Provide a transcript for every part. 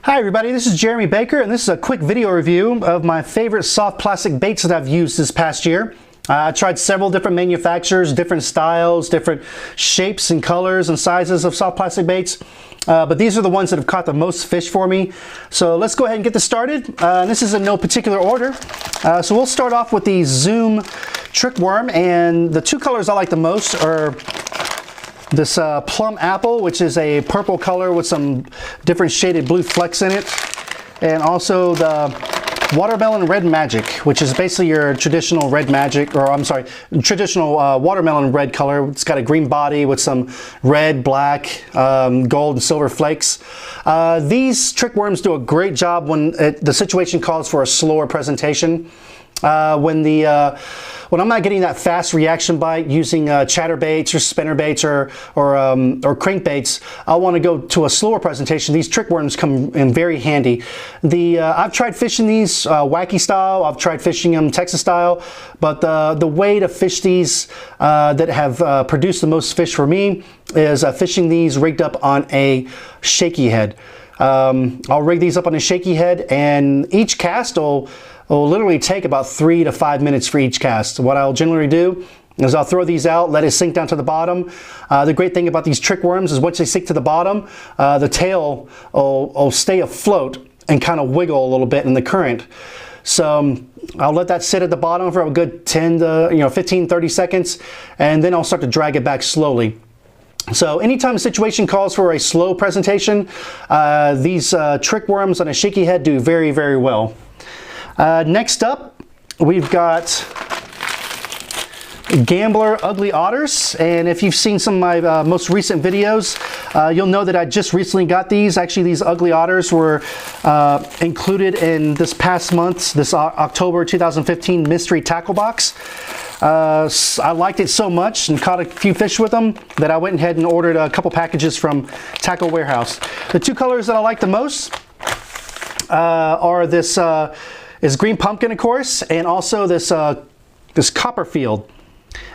Hi everybody, this is Jeremy Baker and this is a quick video review of my favorite soft plastic baits that I've used this past year. I tried several different manufacturers, different styles, different shapes and colors and sizes of soft plastic baits. But these are the ones that have caught the most fish for me. So let's go ahead and get this started. This is in no particular order. So we'll start off with the Zoom Trick Worm, and the two colors I like the most are this plum apple, which is a purple color with some different shaded blue flecks in it, and also the watermelon red magic, which is basically your traditional red magic, or I'm sorry, traditional watermelon red color. It's got a green body with some red, black, gold, and silver flakes. These trick worms do a great job when the situation calls for a slower presentation. When I'm not getting that fast reaction bite using chatter baits or spinner baits or crankbaits, I want to go to a slower presentation. These trick worms come in very handy. I've tried fishing these wacky style, I've tried fishing them Texas style, but the way to fish these that have produced the most fish for me is fishing these rigged up on a shaky head. I'll rig these up on a shaky head, and each cast will literally take about 3 to 5 minutes for each cast. What I'll generally do is I'll throw these out, let it sink down to the bottom. The great thing about these trick worms is once they sink to the bottom, the tail will stay afloat and kind of wiggle a little bit in the current. So I'll let that sit at the bottom for a good 10 to 15, 30 seconds, and then I'll start to drag it back slowly. So anytime a situation calls for a slow presentation, these trick worms on a shaky head do very, very well. Next up, we've got Gambler Ugly Otters, and if you've seen some of my most recent videos, you'll know that I just recently got these. Actually, these Ugly Otters were included in this past month's, this October 2015 mystery tackle box. I liked it so much and caught a few fish with them that I went ahead and ordered a couple packages from Tackle Warehouse. The two colors that I like the most are this is green pumpkin, of course, and also this this Copperfield.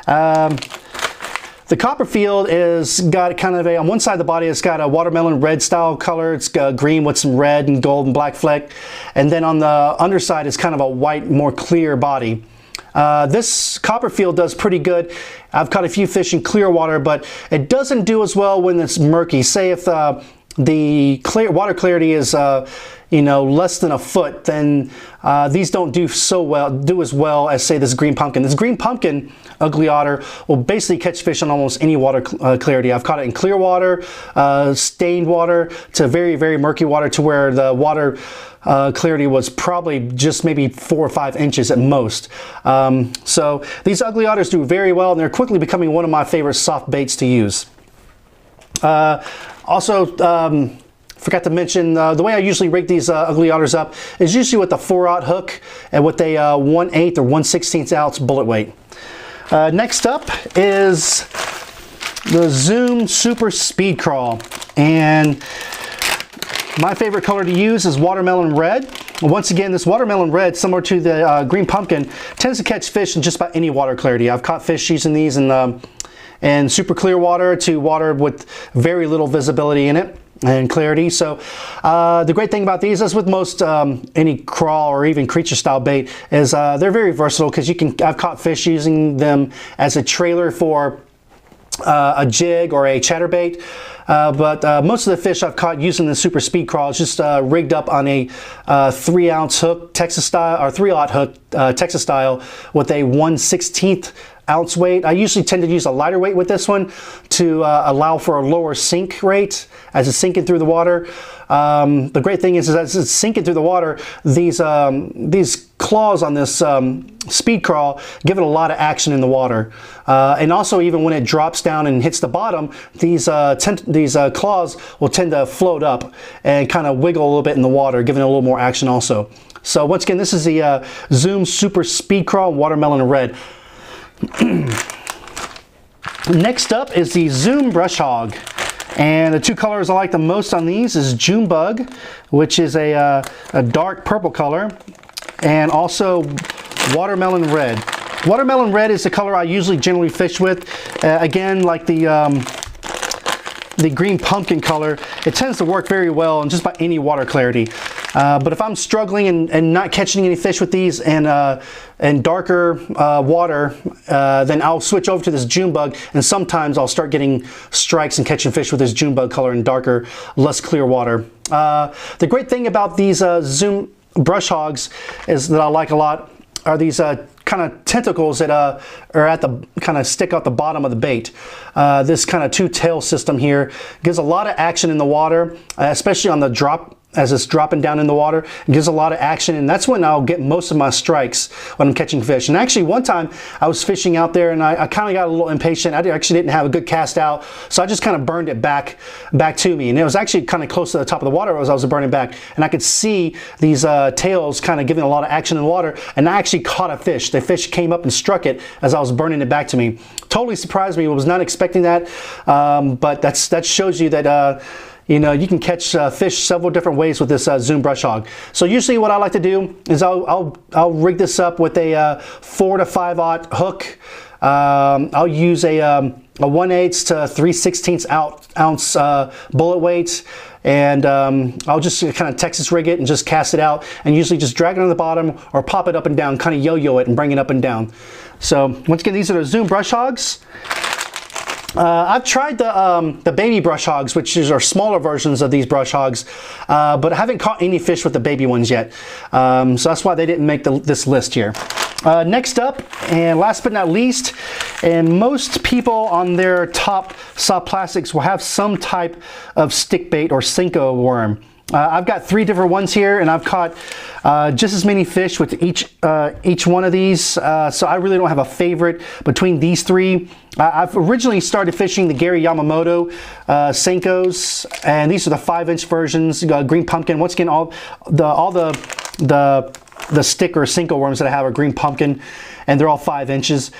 The Copperfield is got kind of on one side of the body, it's got a watermelon red style color. It's got green with some red and gold and black fleck, and then on the underside is kind of a white, more clear body. This Copperfield does pretty good. I've caught a few fish in clear water, but it doesn't do as well when it's murky. Say if the water clarity is less than a foot, then these don't do as well as, say, this green pumpkin. This green pumpkin ugly otter will basically catch fish on almost any water clarity. I've caught it in clear water, stained water, to very, very murky water, to where the water clarity was probably just maybe 4 or 5 inches at most. So these ugly otters do very well, and they're quickly becoming one of my favorite soft baits to use. Forgot to mention, the way I usually rig these ugly otters up is usually with a 4/0 hook and with a 1/8 or 1/16 ounce bullet weight. Next up is the Zoom Super Speed Crawl, and my favorite color to use is watermelon red. Once again, this watermelon red, similar to the green pumpkin, tends to catch fish in just about any water clarity. I've caught fish using these in super clear water to water with very little visibility in it and clarity. So the great thing about these, as with most any crawl or even creature style bait, is they're very versatile, because I've caught fish using them as a trailer for a jig or a chatterbait, but most of the fish I've caught using the Super Speed Crawl is just rigged up on a 3-ounce hook, Texas style, or 3/0 hook, Texas style, with a 1/16 ounce weight. I usually tend to use a lighter weight with this one to allow for a lower sink rate as it's sinking through the water. The great thing is as it's sinking through the water, these claws on this speed crawl give it a lot of action in the water, and also even when it drops down and hits the bottom, these claws will tend to float up and kind of wiggle a little bit in the water, giving it a little more action also. So once again, this is the Zoom Super Speed Crawl watermelon red. Next up is the Zoom Brush Hog, and the two colors I like the most on these is June Bug, which is a dark purple color, and also watermelon red. Watermelon red is the color I usually generally fish with. Again, like the the green pumpkin color, it tends to work very well in just about any water clarity. But if I'm struggling and not catching any fish with these and darker water, then I'll switch over to this June bug, and sometimes I'll start getting strikes and catching fish with this June bug color in darker, less clear water. The great thing about these Zoom brush hogs is that I like a lot are these kind of tentacles that are at the kind of stick out the bottom of the bait. This kind of two-tail system here gives a lot of action in the water, especially on the drop. As it's dropping down in the water, it gives a lot of action, and that's when I'll get most of my strikes when I'm catching fish. And actually one time I was fishing out there and I kind of got a little impatient. I actually didn't have a good cast out, so I just kind of burned it back to me, and it was actually kind of close to the top of the water as I was burning back, and I could see these tails kind of giving a lot of action in the water, and I actually caught a fish. The fish came up and struck it as I was burning it back to me. Totally surprised me. I was not expecting that, but that shows you that you know, you can catch fish several different ways with this Zoom brush hog. So usually what I like to do is I'll rig this up with a 4 to 5/0 hook. I'll use a 1/8 to 3/16 ounce bullet weight, and I'll just kind of Texas rig it and just cast it out, and usually just drag it on the bottom or pop it up and down, kind of yo-yo it and bring it up and down. So once again, these are the Zoom brush hogs. I've tried the baby brush hogs, which are smaller versions of these brush hogs, but I haven't caught any fish with the baby ones yet. So that's why they didn't make this list here. Next up, and last but not least, and most people on their top soft plastics will have some type of stick bait or Senko worm. I've got 3 different ones here, and I've caught just as many fish with each one of these, so I really don't have a favorite between these 3. I've originally started fishing the Gary Yamamoto Senkos, and these are the 5-inch versions. Green pumpkin. Once again, all the stick or Senko worms that I have are green pumpkin, and they're all 5 inches.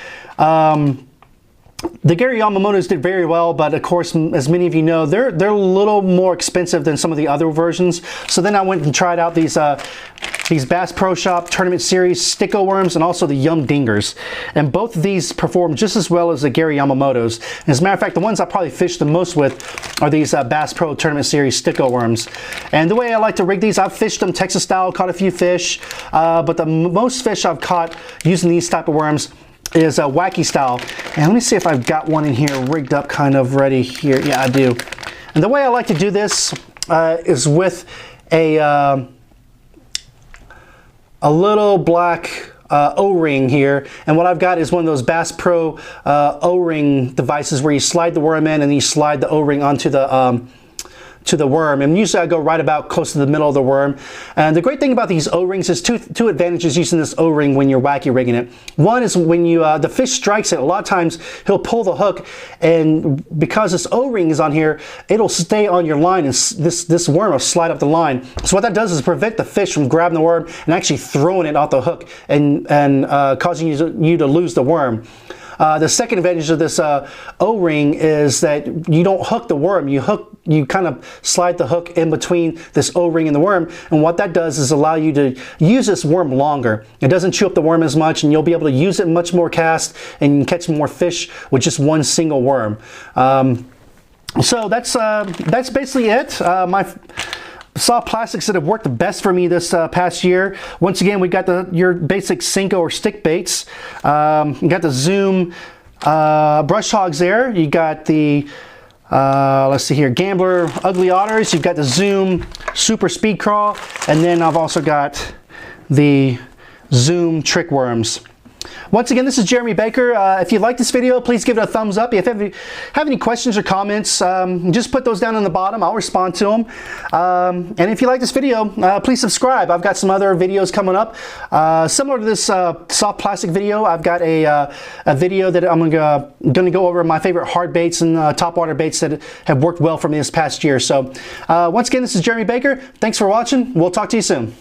The Gary Yamamoto's did very well, but of course, as many of you know, they're a little more expensive than some of the other versions. So then I went and tried out these Bass Pro Shop Tournament Series Sticko worms and also the Yum Dingers. And both of these perform just as well as the Gary Yamamoto's. And as a matter of fact, the ones I probably fished the most with are these Bass Pro Tournament Series Sticko worms. And the way I like to rig these, I've fished them Texas style, caught a few fish, but the most fish I've caught using these type of worms is a wacky style. And let me see if I've got one in here rigged up kind of ready here. Yeah, I do. And the way I like to do this is with a little black O-ring here, and what I've got is one of those Bass Pro O-ring devices where you slide the worm in and you slide the O-ring onto the worm, and usually I go right about close to the middle of the worm. And the great thing about these O-rings is two advantages using this O-ring when you're wacky rigging it. One is when the fish strikes it, a lot of times he'll pull the hook, and because this O-ring is on here, it'll stay on your line, and this worm will slide up the line. So what that does is prevent the fish from grabbing the worm and actually throwing it off the hook and causing you to lose the worm. The second advantage of this O-ring is that you don't hook the worm. You kind of slide the hook in between this O-ring and the worm, and what that does is allow you to use this worm longer. It doesn't chew up the worm as much, and you'll be able to use it much more cast and catch more fish with just one single worm. So that's basically it. My soft plastics that have worked the best for me this past year. Once again, we got your basic Senko or stick baits. You got the Zoom brush hogs there. You got the let's see here, Gambler Ugly Otters. You've got the Zoom Super Speed Crawl, and then I've also got the Zoom Trick Worms. Once again, this is Jeremy Baker. If you like this video, please give it a thumbs up. If you have any questions or comments, just put those down on the bottom. I'll respond to them. And if you like this video, please subscribe. I've got some other videos coming up. Similar to this soft plastic video, I've got a video that I'm going to go over my favorite hard baits and topwater baits that have worked well for me this past year. So once again, this is Jeremy Baker. Thanks for watching. We'll talk to you soon.